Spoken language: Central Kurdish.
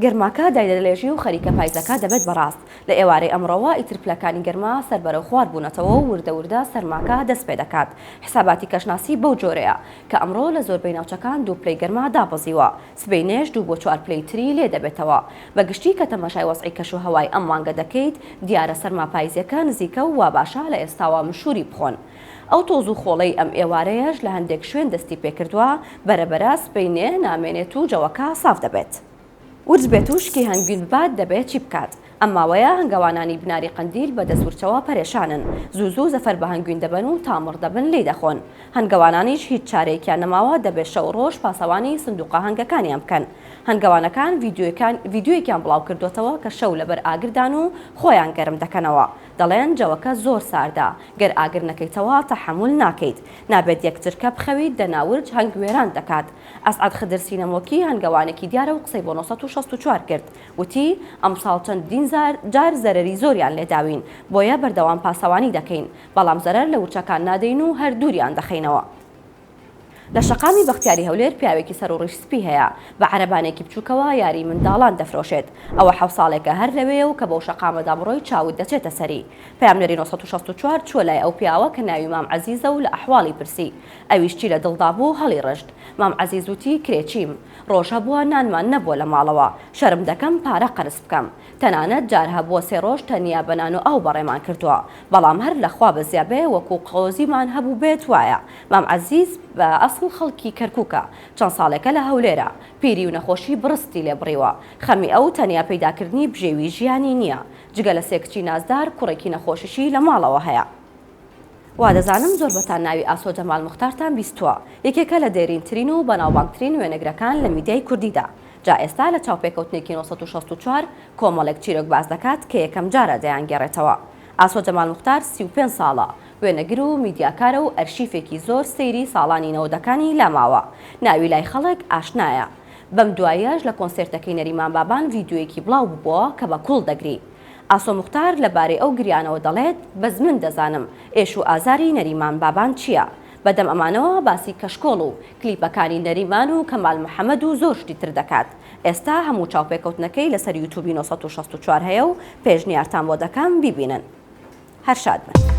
گەرماکە دایدەلێژی و خەریکە پایزەکە دەبێت بەڕاست لە ئێوارەی ئەمڕۆوە ئیتر پلەکانی گەرما سەربەرەو خوار بوونەتەوە و وردە سەرماکە دەست پێ دەکات. حساباتی کەشناسی بەو جۆرەیە کە ئەمڕۆ لە زۆربەی ناوچەکان 2 پلەی گەرما دابەزیوە، سبەینێش 2 بۆ 4 پلەی تری لێ دەبێتەوە. بەگشتی کە تەماشای وەزعی کەشوهەوای ئەم مانگە دەکەیت، دیارە سەرما پاییزەکە نزیکە و وا باشە لە ئێستاوە مشوری بخۆن. ئەو تۆز و خۆڵەی ئەم ئێوارەیەش لە هەندێک شوێن دەستی پێکردووە، بەرەبەرە سبەینێ نامێنێت و جەوەکە ساف دەبێت. ورج بێت و شکی هەنگوین بات دەبێت چی بکات. ئەم ماوەیە هەنگاوانانی بناری قندیل بە دەستورچەوە پەرێشانن، زوو زەفەر بە هەنگوین دەبن و تامڕ دەبن لێ دەخۆن. هەنگاوانانیش هیچ چارەیەکیان نەماوە دەبێت شەو ڕۆژ پاسەوانی سندوقە هەنگەکانیان بکەن. هەنگاوانەکان ڤیدیۆیەکیان بڵاو کردوتەوە کە شەو لەبەر ئاگردان و خۆیان گەرم دەکەنەوە. دەڵێن جەوەکە زۆر ساردا، گەر ئاگر نەکەیتەوە تەحەموول ناکەیت، نابێت یەکترکە بخەویت دەناورج هەنگوێران دەکات. ئەسعەد خدر سینەمۆکی هەنگاوانێکی دیارە و قسەی بۆ 964 کرد، وتی ئەمساڵ چەندین جار زەرەری زۆریان لێداوین، بۆیە بەردەوام پاسەوانی دەکەین، بەڵام زەرەر لە ورچەکان نادەین و هەر دووریان دەخەینەوە. لە شەقامی بەختیاری هەولێر پیاوێکی سەر و ڕیشسپی هەیە، بە عەرەبانێکی بچووکەوە یاری منداڵان دەفرۆشێت. ئەوە 7 ساڵێکە هەر لەوێ و کە بەو شەقامەدا بڕۆی چاوت دەچێتە سەری. پەیامنەری 964 چووە لای ئەو پیاوە کە ناوی مام عەزیزە و لە ئەحواڵی پرسی. ئەویش چی لە دڵدا بوو هەڵی ڕژت. مام عەزیز وتی کرێچیم، ڕۆژ هەبووە نانمان نەبووە لە ماڵەوە، شەرم دەکەم پارە قەرز بکەم. تەنانەت جار هەبووە 3 ڕۆژ تەنیا بەنان و ئەو بەڕێمان کردووە، بەڵام هەر لەخوا بەزیابێ وەکو قۆزیمان هەبوو بێت وایە. مام عەزیز بە ئەسڵ خەڵکی کەرکووکە، چەند ساڵێکە لە هەولێرە، پیری و نەخۆشی بڕستی لێ بڕیوە. خەمی ئەو تەنیا پەیداکردنی بژێوی ژیانی نییە، جگە لە 3 کچی نازدار کوڕێکی نەخۆشیشی لە ماڵەوە هەیە. وا دەزانم زۆر بەتان ناوی ئاسۆ جەمال موختارتان بیستووە، یەکێکە لە دێرینترین و بەناوبانگترین وێنەگرەکان لە میدیای کوردیدا. جا ئێستا لە چاوپێکەوتنێکی 964 کۆمەڵێک چیرۆک باز دەکات کە یەکەم جارە دەیانگێڕێتەوە. ئاسۆ جەمال موختار 35 ساڵە، وێنەگر و میدیاکارە و ئەرشیفێکی زۆر سەیری ساڵانی 90ەکانی لاماوە. ناوی لای خەڵک ئاشنایە. بەم دوایەش لە کۆنسێرتەکەی نەریمان بابان ڤیدیۆیەکی بڵاو بووە کە بە کوڵ دەگری. ئاسۆ موختار لەبارەی ئەو گریانەوە دەڵێت بەز من دەزانم ئێش و ئازاری نەریمان بابان چییە. بەدەم ئەمانەوە باسی کەشکۆڵ و کلیپەکانی نەریمان و کەمال محەممەد و زۆر شتی تر دەکات. ئێستا هەموو چاوپێکەوتنەکەی لەسەر یوتیوبی 964 هەیە و پێشنیارتان بۆ دەکەم بیبینن. هەر شاد بن.